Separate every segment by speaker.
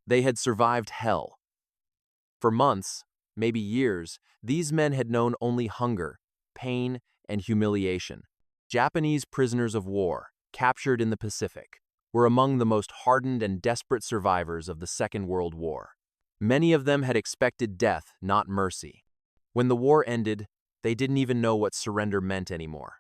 Speaker 1: They had survived hell. For months, maybe years, these men had known only hunger, pain, and humiliation. Japanese prisoners of war, captured in the Pacific, were among the most hardened and desperate survivors of the Second World War. Many of them had expected death, not mercy. When the war ended, they didn't even know what surrender meant anymore.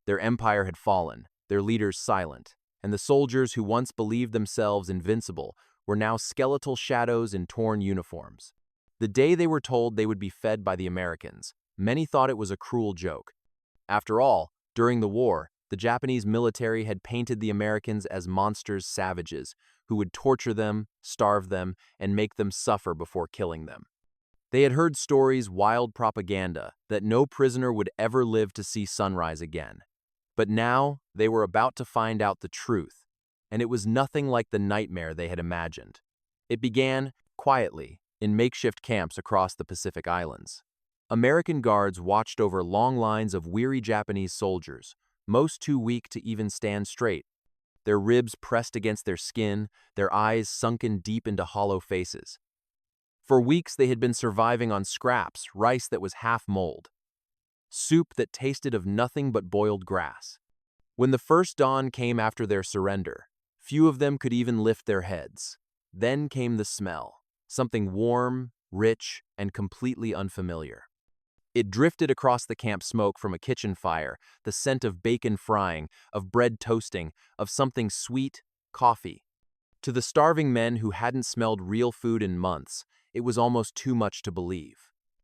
Speaker 1: Their empire had fallen, their leaders silent, and the soldiers who once believed themselves invincible were now skeletal shadows in torn uniforms. The day they were told they would be fed by the Americans, many thought it was a cruel joke. After all, during the war, the Japanese military had painted the Americans as monsters, savages, who would torture them, starve them, and make them suffer before killing them. They had heard stories, wild propaganda, that no prisoner would ever live to see sunrise again. But now, they were about to find out the truth, and it was nothing like the nightmare they had imagined. It began, quietly, in makeshift camps across the Pacific Islands. American guards watched over long lines of weary Japanese soldiers, most too weak to even stand straight. Their ribs pressed against their skin, their eyes sunken deep into hollow faces. For weeks they had been surviving on scraps, rice that was half mold, soup that tasted of nothing but boiled grass. When the first dawn came after their surrender, few of them could even lift their heads. Then came the smell, something warm, rich, and completely unfamiliar. It drifted across the camp smoke from a kitchen fire, the scent of bacon frying, of bread toasting, of something sweet, coffee. To the starving men who hadn't smelled real food in months, it was almost too much to believe.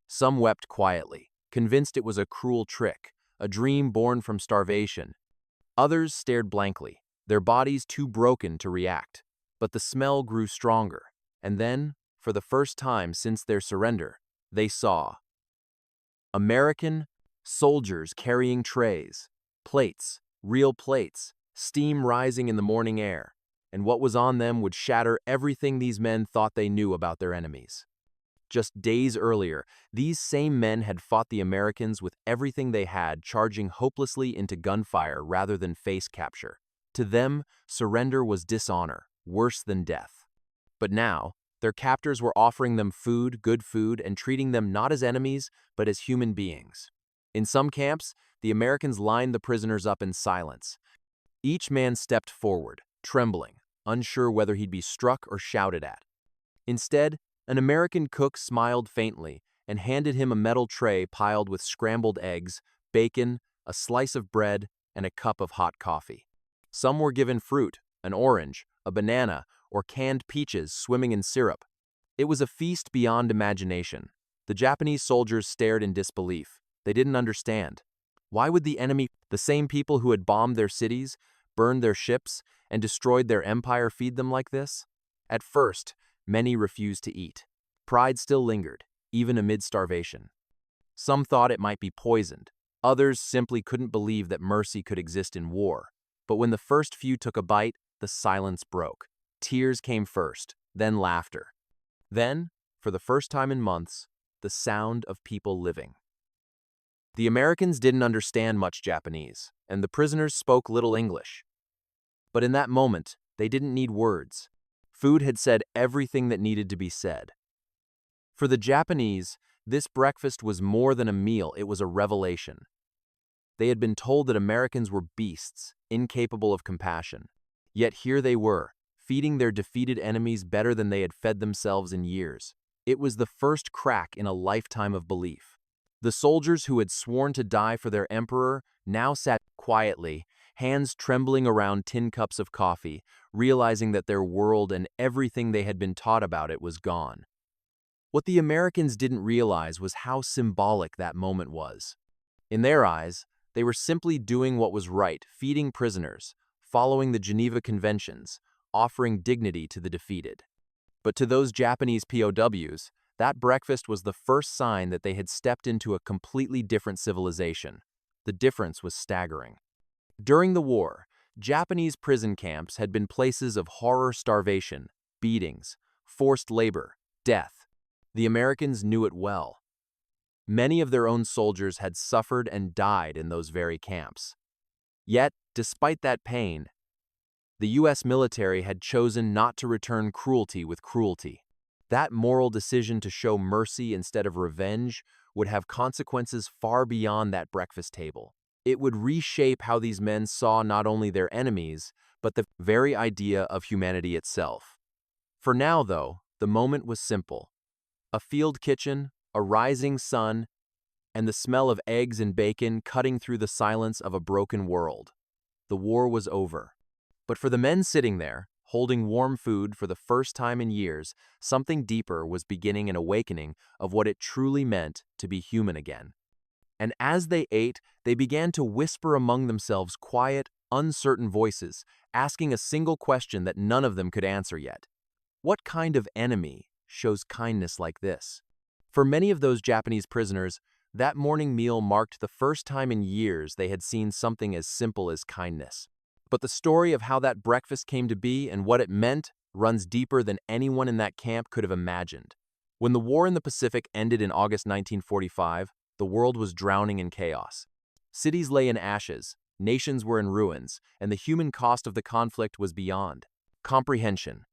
Speaker 1: Some wept quietly, convinced it was a cruel trick, a dream born from starvation. Others stared blankly, their bodies too broken to react. But the smell grew stronger, and then, for the first time since their surrender, they saw American soldiers carrying trays, plates, real plates, steam rising in the morning air, and what was on them would shatter everything these men thought they knew about their enemies. Just days earlier, these same men had fought the Americans with everything they had, charging hopelessly into gunfire rather than face capture. To them, surrender was dishonor, worse than death. But now, their captors were offering them food, good food, and treating them not as enemies, but as human beings. In some camps, the Americans lined the prisoners up in silence. Each man stepped forward, trembling, unsure whether he'd be struck or shouted at. Instead, an American cook smiled faintly and handed him a metal tray piled with scrambled eggs, bacon, a slice of bread, and a cup of hot coffee. Some were given fruit, an orange, a banana, or canned peaches swimming in syrup. It was a feast beyond imagination. The Japanese soldiers stared in disbelief. They didn't understand. Why would the enemy, the same people who had bombed their cities, burned their ships, and destroyed their empire, feed them like this? At first, many refused to eat. Pride still lingered, even amid starvation. Some thought it might be poisoned. Others simply couldn't believe that mercy could exist in war. But when the first few took a bite, the silence broke. Tears came first, then laughter. Then, for the first time in months, the sound of people living. The Americans didn't understand much Japanese, and the prisoners spoke little English. But in that moment, they didn't need words. Food had said everything that needed to be said. For the Japanese, this breakfast was more than a meal, it was a revelation. They had been told that Americans were beasts, incapable of compassion. Yet here they were, feeding their defeated enemies better than they had fed themselves in years. It was the first crack in a lifetime of belief. The soldiers who had sworn to die for their emperor now sat quietly, hands trembling around tin cups of coffee, realizing that their world and everything they had been taught about it was gone. What the Americans didn't realize was how symbolic that moment was. In their eyes, they were simply doing what was right, feeding prisoners, following the Geneva Conventions, offering dignity to the defeated. But to those Japanese POWs, that breakfast was the first sign that they had stepped into a completely different civilization. The difference was staggering. During the war, Japanese prison camps had been places of horror, starvation, beatings, forced labor, death. The Americans knew it well. Many of their own soldiers had suffered and died in those very camps. Yet, despite that pain, The US military had chosen not to return cruelty with cruelty. That moral decision to show mercy instead of revenge would have consequences far beyond that breakfast table. It would reshape how these men saw not only their enemies, but the very idea of humanity itself. For now, though, the moment was simple. A field kitchen, a rising sun, and the smell of eggs and bacon cutting through the silence of a broken world. The war was over. But for the men sitting there, holding warm food for the first time in years, something deeper was beginning an awakening of what it truly meant to be human again. And as they ate, they began to whisper among themselves quiet, uncertain voices, asking a single question that none of them could answer yet. What kind of enemy shows kindness like this? For many of those Japanese prisoners, that morning meal marked the first time in years they had seen something as simple as kindness. But the story of how that breakfast came to be and what it meant runs deeper than anyone in that camp could have imagined. When the war in the Pacific ended in August 1945, the world was drowning in chaos. Cities lay in ashes, nations were in ruins, and the human cost of the conflict was beyond comprehension.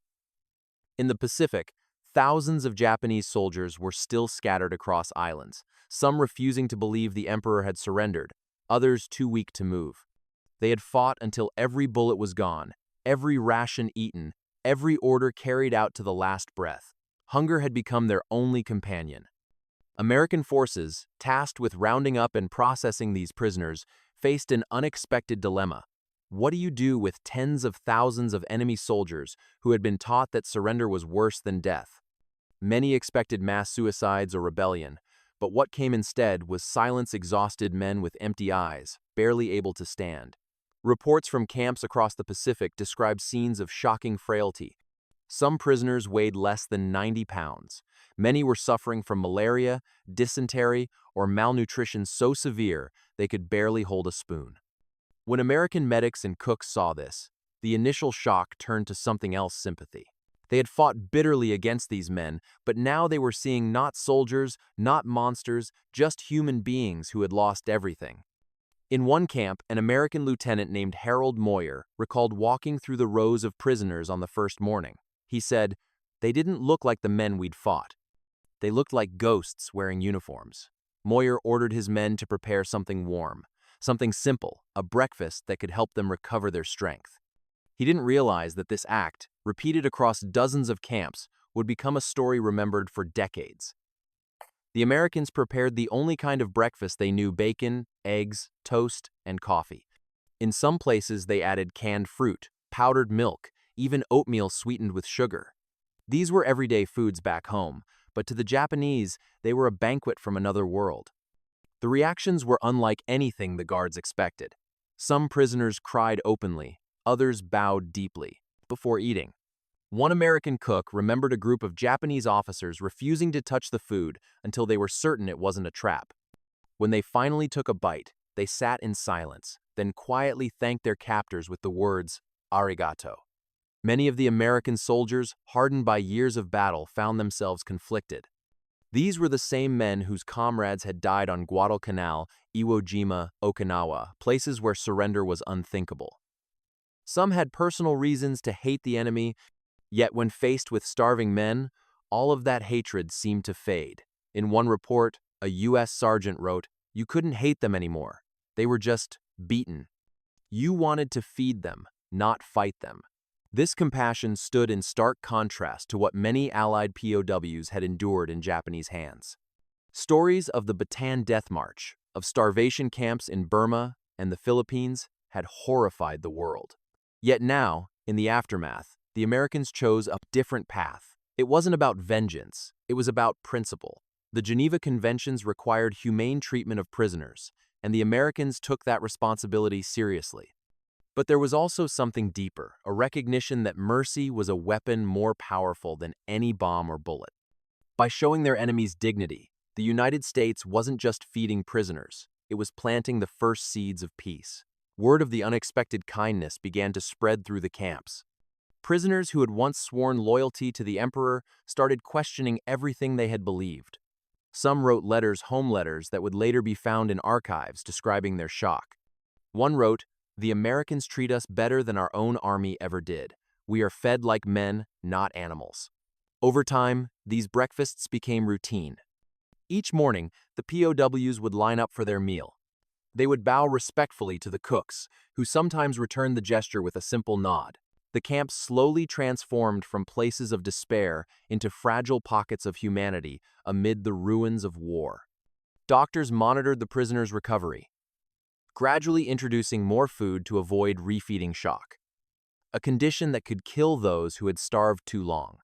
Speaker 1: In the Pacific, thousands of Japanese soldiers were still scattered across islands, some refusing to believe the emperor had surrendered, others too weak to move. They had fought until every bullet was gone, every ration eaten, every order carried out to the last breath. Hunger had become their only companion. American forces, tasked with rounding up and processing these prisoners, faced an unexpected dilemma. What do you do with tens of thousands of enemy soldiers who had been taught that surrender was worse than death? Many expected mass suicides or rebellion, but what came instead was silence-exhausted men with empty eyes, barely able to stand. Reports from camps across the Pacific describe scenes of shocking frailty. Some prisoners weighed less than 90 pounds. Many were suffering from malaria, dysentery, or malnutrition so severe they could barely hold a spoon. When American medics and cooks saw this, the initial shock turned to something else: sympathy. They had fought bitterly against these men, but now they were seeing not soldiers, not monsters, just human beings who had lost everything. In one camp, an American lieutenant named Harold Moyer recalled walking through the rows of prisoners on the first morning. He said, "They didn't look like the men we'd fought. They looked like ghosts wearing uniforms." Moyer ordered his men to prepare something warm, something simple, a breakfast that could help them recover their strength. He didn't realize that this act, repeated across dozens of camps, would become a story remembered for decades. The Americans prepared the only kind of breakfast they knew: bacon, eggs, toast, and coffee. In some places, they added canned fruit, powdered milk, even oatmeal sweetened with sugar. These were everyday foods back home, but to the Japanese, they were a banquet from another world. The reactions were unlike anything the guards expected. Some prisoners cried openly, others bowed deeply before eating. One American cook remembered a group of Japanese officers refusing to touch the food until they were certain it wasn't a trap. When they finally took a bite, they sat in silence, then quietly thanked their captors with the words, "Arigato." Many of the American soldiers, hardened by years of battle, found themselves conflicted. These were the same men whose comrades had died on Guadalcanal, Iwo Jima, Okinawa, places where surrender was unthinkable. Some had personal reasons to hate the enemy, yet when faced with starving men, all of that hatred seemed to fade. In one report, a U.S. sergeant wrote, "You couldn't hate them anymore. They were just beaten. You wanted to feed them, not fight them." This compassion stood in stark contrast to what many Allied POWs had endured in Japanese hands. Stories of the Bataan Death March, of starvation camps in Burma and the Philippines, had horrified the world. Yet now, in the aftermath, the Americans chose a different path. It wasn't about vengeance, it was about principle. The Geneva Conventions required humane treatment of prisoners, and the Americans took that responsibility seriously. But there was also something deeper, a recognition that mercy was a weapon more powerful than any bomb or bullet. By showing their enemies dignity, the United States wasn't just feeding prisoners, it was planting the first seeds of peace. Word of the unexpected kindness began to spread through the camps. Prisoners who had once sworn loyalty to the emperor started questioning everything they had believed. Some wrote letters, home letters, that would later be found in archives describing their shock. One wrote, The Americans treat us better than our own army ever did. We are fed like men, not animals. Over time, these breakfasts became routine. Each morning, the POWs would line up for their meal. They would bow respectfully to the cooks, who sometimes returned the gesture with a simple nod. The camp slowly transformed from places of despair into fragile pockets of humanity amid the ruins of war. Doctors monitored the prisoners' recovery, gradually introducing more food to avoid refeeding shock, a condition that could kill those who had starved too long.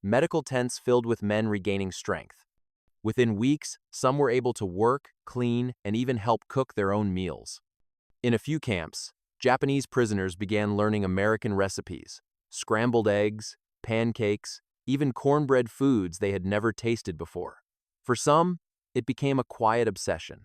Speaker 1: Medical tents filled with men regaining strength. Within weeks, some were able to work, clean, and even help cook their own meals. In a few camps, Japanese prisoners began learning American recipes, scrambled eggs, pancakes, even cornbread foods they had never tasted before. For some, it became a quiet obsession.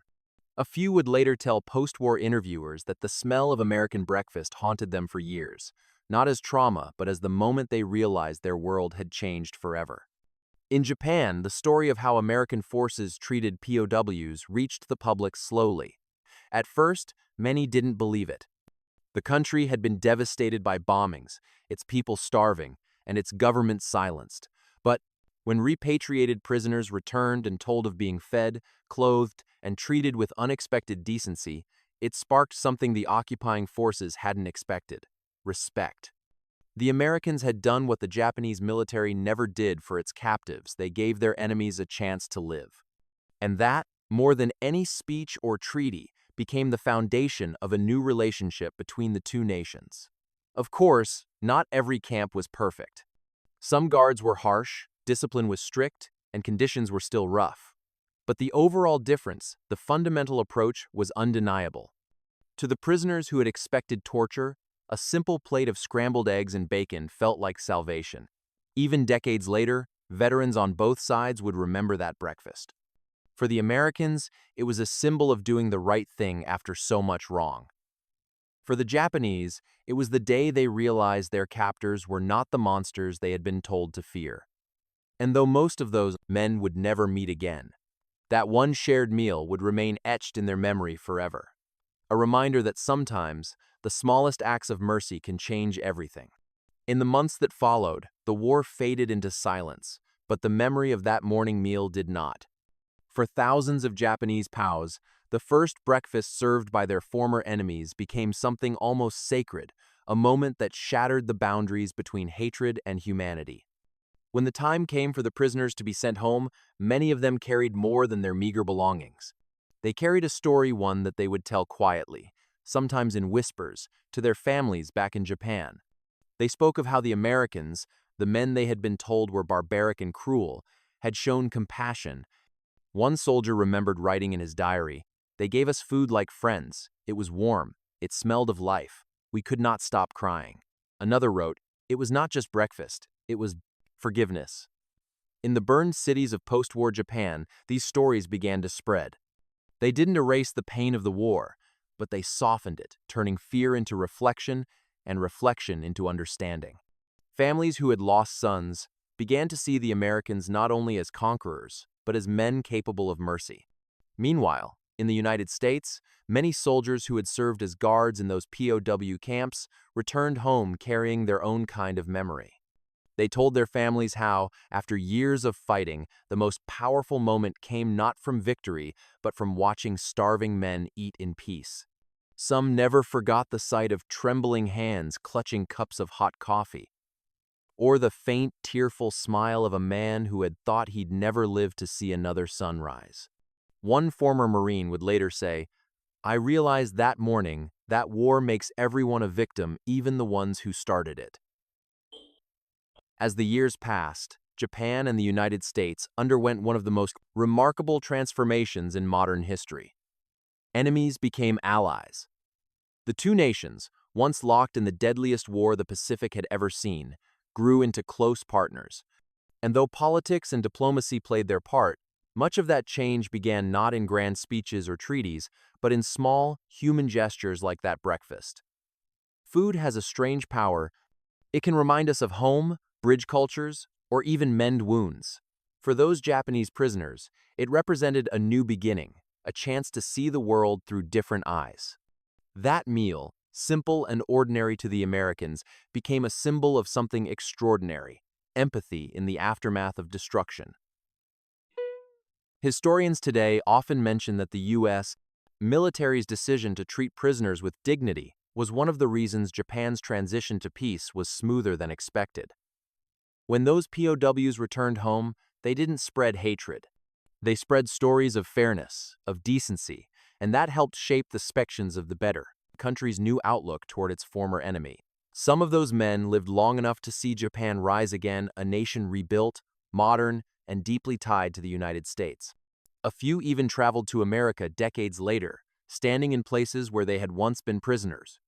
Speaker 1: A few would later tell post-war interviewers that the smell of American breakfast haunted them for years, not as trauma, but as the moment they realized their world had changed forever. In Japan, the story of how American forces treated POWs reached the public slowly. At first, many didn't believe it. The country had been devastated by bombings, its people starving, and its government silenced. But when repatriated prisoners returned and told of being fed, clothed, and treated with unexpected decency, it sparked something the occupying forces hadn't expected: respect. The Americans had done what the Japanese military never did for its captives. They gave their enemies a chance to live. And that, more than any speech or treaty, became the foundation of a new relationship between the two nations. Of course, not every camp was perfect. Some guards were harsh, discipline was strict, and conditions were still rough. But the overall difference, the fundamental approach, was undeniable. To the prisoners who had expected torture, a simple plate of scrambled eggs and bacon felt like salvation. Even decades later, veterans on both sides would remember that breakfast. For the Americans, it was a symbol of doing the right thing after so much wrong. For the Japanese, it was the day they realized their captors were not the monsters they had been told to fear. And though most of those men would never meet again, that one shared meal would remain etched in their memory forever. A reminder that sometimes, the smallest acts of mercy can change everything. In the months that followed, the war faded into silence, but the memory of that morning meal did not. For thousands of Japanese POWs, the first breakfast served by their former enemies became something almost sacred, a moment that shattered the boundaries between hatred and humanity. When the time came for the prisoners to be sent home, many of them carried more than their meager belongings. They carried a story, one that they would tell quietly, sometimes in whispers, to their families back in Japan. They spoke of how the Americans, the men they had been told were barbaric and cruel, had shown compassion. One soldier remembered writing in his diary, "They gave us food like friends. It was warm. It smelled of life. We could not stop crying." Another wrote, "It was not just breakfast. It was forgiveness." In the burned cities of post-war Japan, these stories began to spread. They didn't erase the pain of the war, but they softened it, turning fear into reflection and reflection into understanding. Families who had lost sons began to see the Americans not only as conquerors, but as men capable of mercy. Meanwhile, in the United States, many soldiers who had served as guards in those POW camps returned home carrying their own kind of memory. They told their families how, after years of fighting, the most powerful moment came not from victory, but from watching starving men eat in peace. Some never forgot the sight of trembling hands clutching cups of hot coffee, or the faint, tearful smile of a man who had thought he'd never live to see another sunrise. One former Marine would later say, "I realized that morning that war makes everyone a victim, even the ones who started it." As the years passed, Japan and the United States underwent one of the most remarkable transformations in modern history. Enemies became allies. The two nations, once locked in the deadliest war the Pacific had ever seen, grew into close partners. And though politics and diplomacy played their part, much of that change began not in grand speeches or treaties, but in small, human gestures like that breakfast. Food has a strange power. It can remind us of home, bridge cultures, or even mend wounds. For those Japanese prisoners, it represented a new beginning, a chance to see the world through different eyes. That meal, simple and ordinary to the Americans, became a symbol of something extraordinary: empathy in the aftermath of destruction. Historians today often mention that the U.S. military's decision to treat prisoners with dignity was one of the reasons Japan's transition to peace was smoother than expected. When those POWs returned home, they didn't spread hatred. They spread stories of fairness, of decency, and that helped shape the spections of the better country's new outlook toward its former enemy. Some of those men lived long enough to see Japan rise again, a nation rebuilt, modern, and deeply tied to the United States. A few even traveled to America decades later, standing in places where they had once been prisoners.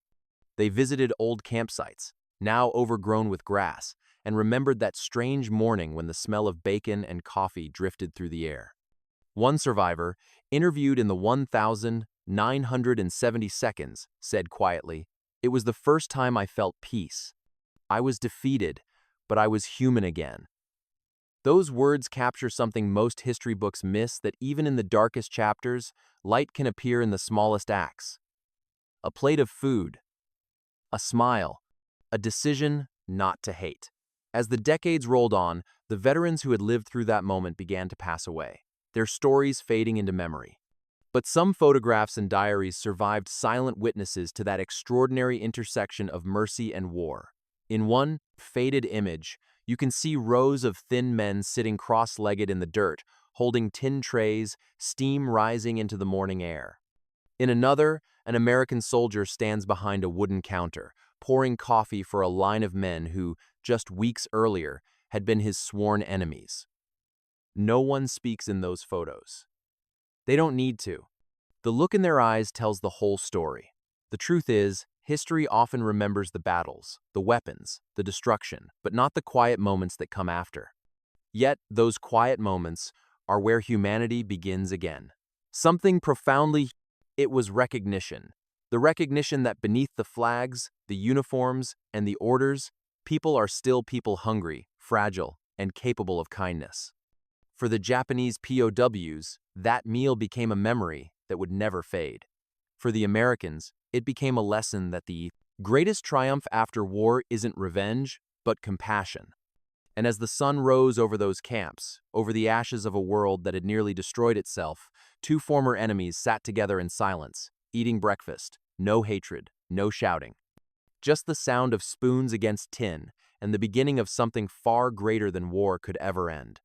Speaker 1: They visited old campsites, now overgrown with grass, and remembered that strange morning when the smell of bacon and coffee drifted through the air. One survivor, interviewed in the 1,970 seconds, said quietly, "It was the first time I felt peace. I was defeated, but I was human again." Those words capture something most history books miss: that even in the darkest chapters, light can appear in the smallest acts. A plate of food, a smile, a decision not to hate. As the decades rolled on, the veterans who had lived through that moment began to pass away, their stories fading into memory. But some photographs and diaries survived, silent witnesses to that extraordinary intersection of mercy and war. In one faded image, you can see rows of thin men sitting cross-legged in the dirt, holding tin trays, steam rising into the morning air. In another, an American soldier stands behind a wooden counter, pouring coffee for a line of men who, just weeks earlier, had been his sworn enemies. No one speaks in those photos. They don't need to. The look in their eyes tells the whole story. The truth is, history often remembers the battles, the weapons, the destruction, but not the quiet moments that come after. Yet, those quiet moments are where humanity begins again. Something profoundly. It was recognition. The recognition that beneath the flags, the uniforms, and the orders, people are still people, hungry, fragile, and capable of kindness. For the Japanese POWs, that meal became a memory that would never fade. For the Americans, it became a lesson that the greatest triumph after war isn't revenge, but compassion. And as the sun rose over those camps, over the ashes of a world that had nearly destroyed itself, two former enemies sat together in silence, eating breakfast, no hatred, no shouting. Just the sound of spoons against tin, and the beginning of something far greater than war could ever end.